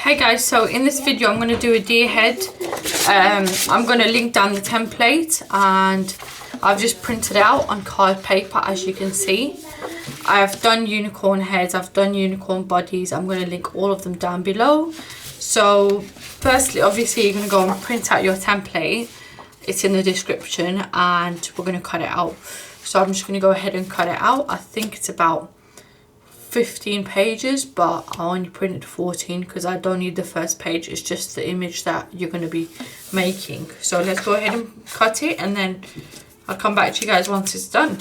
Hey guys, so in this video I'm going to do a deer head. I'm going to link down the template and I've just printed out on card paper, as you can see. I've done unicorn heads, I've done unicorn bodies. I'm going to link all of them down below. So firstly, obviously you're going to go and print out your template. It's in the description and we're going to cut it out. So I'm just going to go ahead and cut it out. I think it's about 15 pages, but I only printed 14 because I don't need the first page. It's just the image that you're going to be making. So let's go ahead and cut it and then I'll come back to you guys once it's done.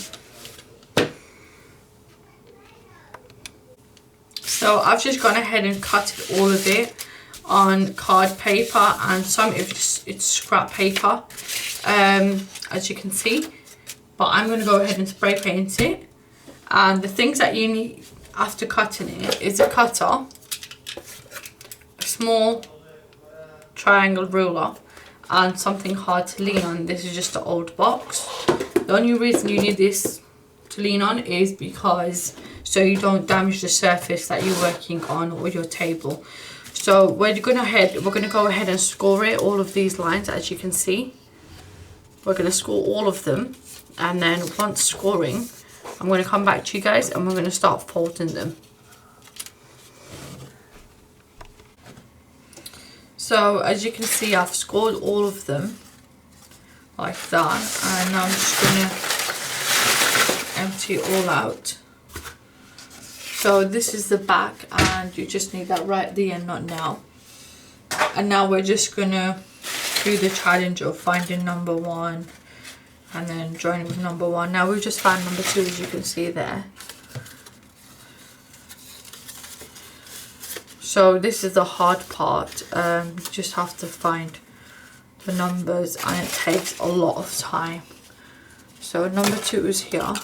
So I've just gone ahead and cut all of it on card paper, and some it's scrap paper, as you can see. But I'm going to go ahead and spray paint it. And the things that you need after cutting it is a cutter, a small triangle ruler, and something hard to lean on. This is just an old box. The only reason you need this to lean on is because so you don't damage the surface that you're working on or your table. So we're going to go ahead and score it, all of these lines, as you can see. We're going to score all of them, and then once scoring, I'm going to come back to you guys and we're going to start folding them. So as you can see, I've scored all of them like that, and now I'm just going to empty it all out. So this is the back, and you just need that right at the end, not now. And now we're just going to do the challenge of finding number 1 and then join with number 1. Now we've just found number 2, as you can see there. So this is the hard part. You just have to find the numbers and it takes a lot of time. So number 2 is here.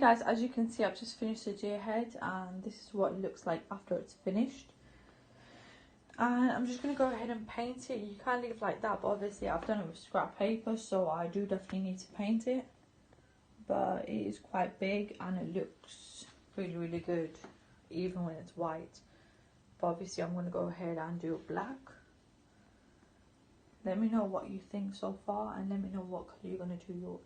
guys, as you can see, I've just finished the deer head and this is what it looks like after it's finished. And I'm just going to go ahead and paint it. You can't leave it like that, but obviously I've done it with scrap paper, so I do definitely need to paint it. But it is quite big and it looks really, really good, even when it's white. But obviously I'm going to go ahead and do it black. Let me know what you think so far and let me know what colour you're going to do yours.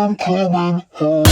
I'm coming home.